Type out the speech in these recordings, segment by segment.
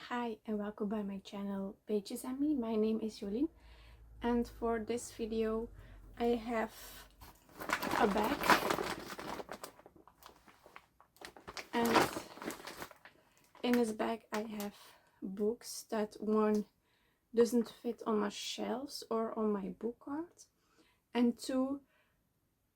Hi and welcome by my channel Pages and Me. My name is Jolien and for this video I have a bag and in this bag I have books that one doesn't fit on my shelves or on my book cart, and two,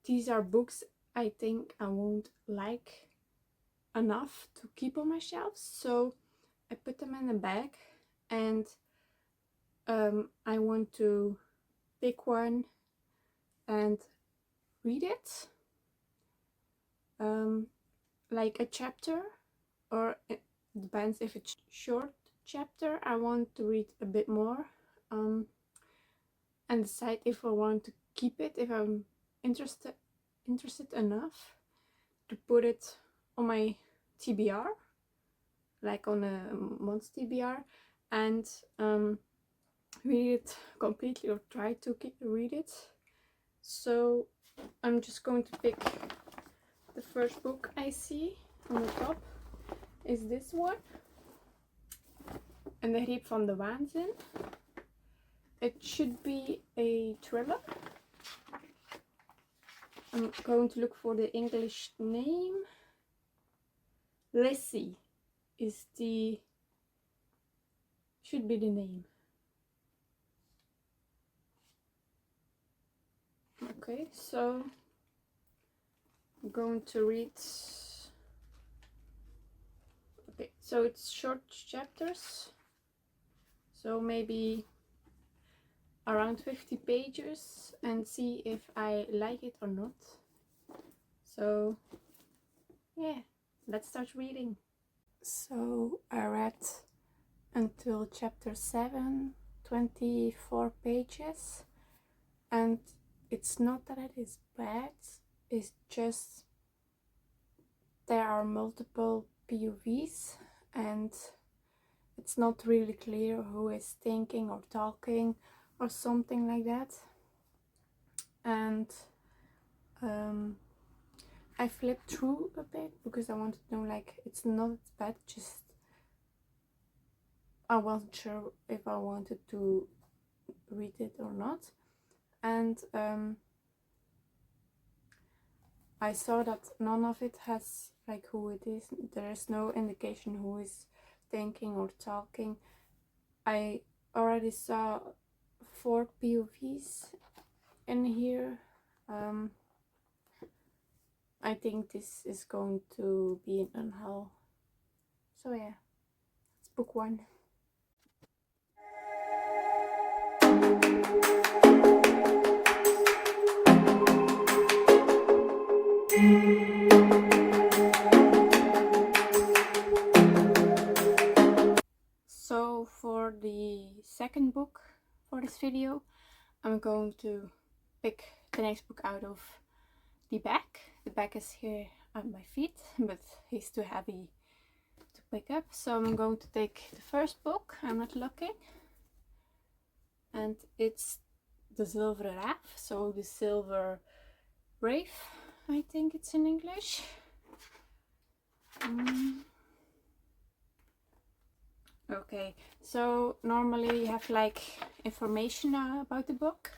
these are books I think I won't like enough to keep on my shelves, so I put them in a bag and I want to pick one and read it, like a chapter, or it depends if it's short chapter I want to read a bit more, and decide if I want to keep it, if I'm interested enough to put it on my TBR, like on a month's TBR, and read it completely or try to read it. So I'm just going to pick the first book I see on the top is this one, En de Greep van de Waanzin. It should be a thriller. I'm going to look for the English name. Lizzie is the should be the name. Okay, so I'm going to read. Okay, so it's short chapters, so maybe around 50 pages, and see if I like it or not. So yeah, let's start reading. So I read until chapter 7, 24 pages, and it's not that it is bad, it's just there are multiple POVs and it's not really clear who is thinking or talking or something like that. And I flipped through a bit because I wanted to know, like, it's not bad, just I wasn't sure if I wanted to read it or not. And I saw that none of it has like who it is. There is no indication who is thinking or talking. I already saw 4 POVs in here. I think this is going to be an unhaul. So yeah, it's book 1. So for the second book for this video, I'm going to pick the next book out of the bag. The bag is here at my feet, but he's too heavy to pick up. So I'm going to take the first book, I'm not looking. And it's the Zilveren Raaf, so the Silver Brave, I think it's in English. Okay, so normally you have like information about the book,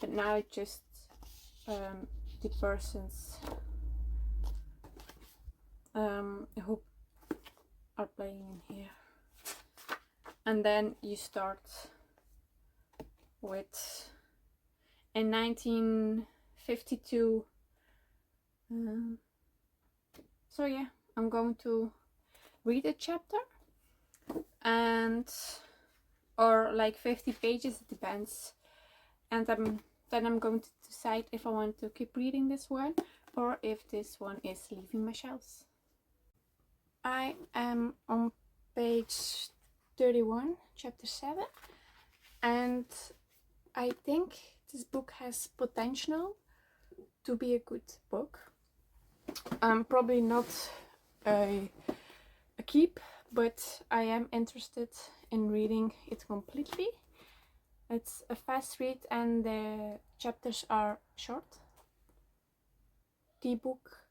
but now it's just the persons who are playing in here. And then you start with in 1952. So yeah, I'm going to read a chapter, and or like 50 pages, it depends, and then I'm going to decide if I want to keep reading this one or if this one is leaving my shelves. I am on page 31, chapter 7, and I think this book has potential to be a good book. Probably not a keep, but I am interested in reading it completely. It's a fast read and the chapters are short. The book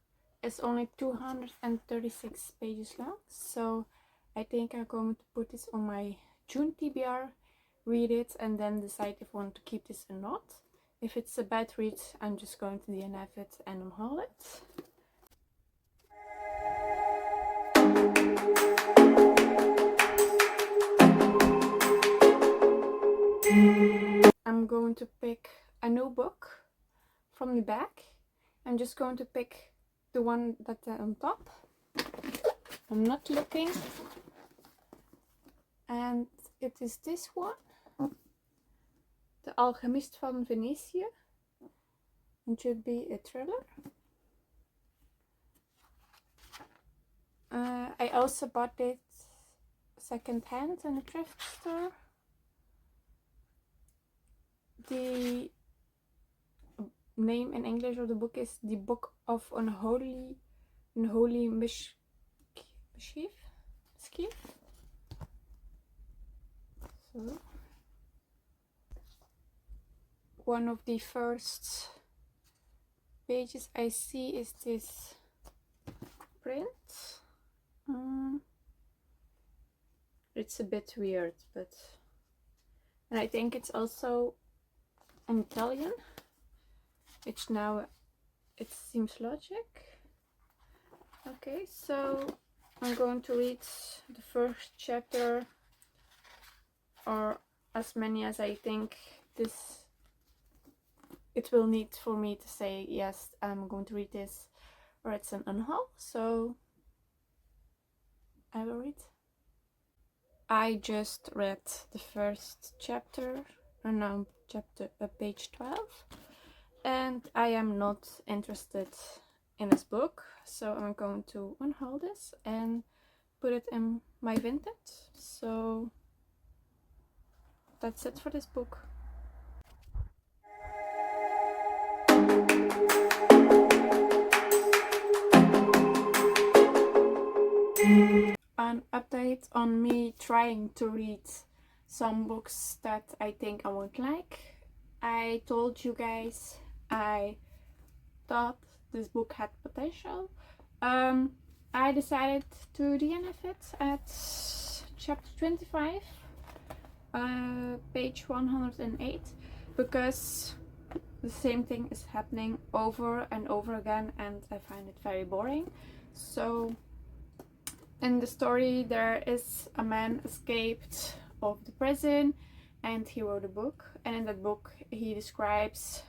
is only 236 pages long, so I think I'm going to put this on my June TBR, read it, and then decide if I want to keep this or not. If it's a bad read, I'm just going to DNF it and unhaul it. I'm going to pick a new book from the back. I'm just going to pick the one that's on top. I'm not looking. And it is this one. De Alchemist van Venetië. It should be a thriller. I also bought it second hand in a thrift store. The name in English of the book is The Book of Unholy Mischief. So, one of the first pages I see is this print. It's a bit weird, but and I think it's also an Italian, which now it seems logic. Okay, so I'm going to read the first chapter, or as many as I think it will need for me to say yes, I'm going to read this, or it's an unhaul. So I will read. I just read the first chapter, or now page 12, and I am not interested in this book, so I'm going to unhaul this and put it in my vintage. So that's it for this book. An update on me trying to read some books that I think I won't like. I told you guys I thought this book had potential. I decided to DNF it at chapter 25, page 108, because the same thing is happening over and over again and I find it very boring. So in the story there is a man escaped of the prison and he wrote a book, and in that book he describes,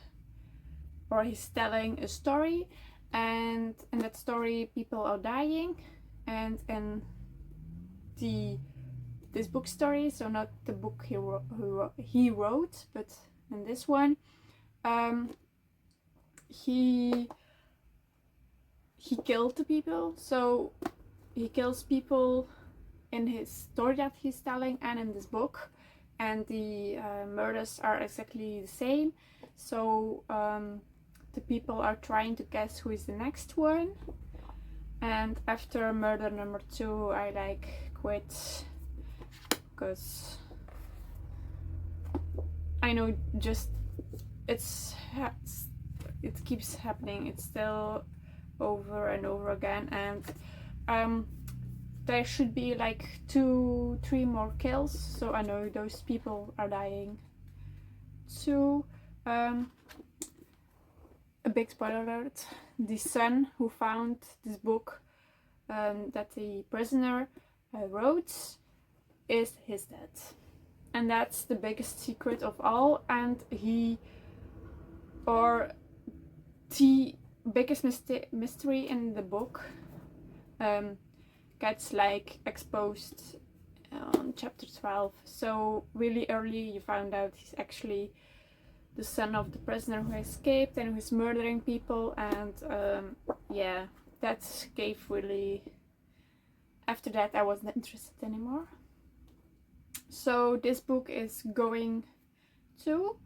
or he's telling a story, and in that story people are dying, and in this book story, so not the book he wrote, but in this one, he killed the people. So he kills people in his story that he's telling and in this book, and the murders are exactly the same. So the people are trying to guess who is the next one, and after murder number 2 I quit, because I know just it keeps happening. It's still over and over again, and there should be 2-3 more kills, so I know those people are dying too. A big spoiler alert: the son who found this book that the prisoner wrote is his dad, and that's the biggest secret of all, and the biggest mystery in the book gets exposed on chapter 12. So really early you found out he's actually the son of the prisoner who escaped and who's murdering people, and yeah, that gave really, after that I wasn't interested anymore. So this book is going to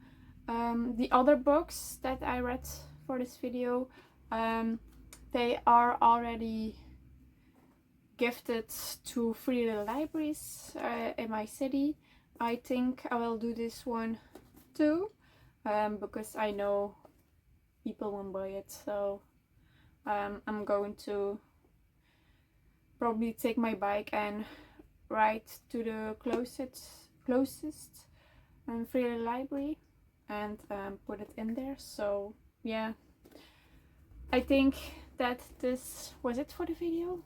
the other books that I read for this video. They are already gifted to free little libraries in my city. I think I will do this one too, because I know people won't buy it. So I'm going to probably take my bike and right to the closest free library and put it in there. So yeah, I think that this was it for the video.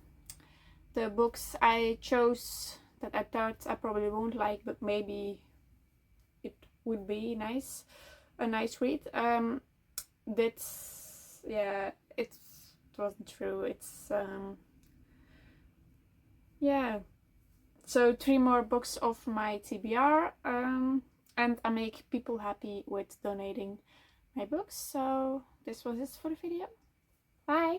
The books I chose that I thought I probably won't like, but maybe it would be nice, a nice read. That's, yeah, it wasn't true. It's yeah. So 3 more books of my TBR, and I make people happy with donating my books. So this was it for the video. Bye!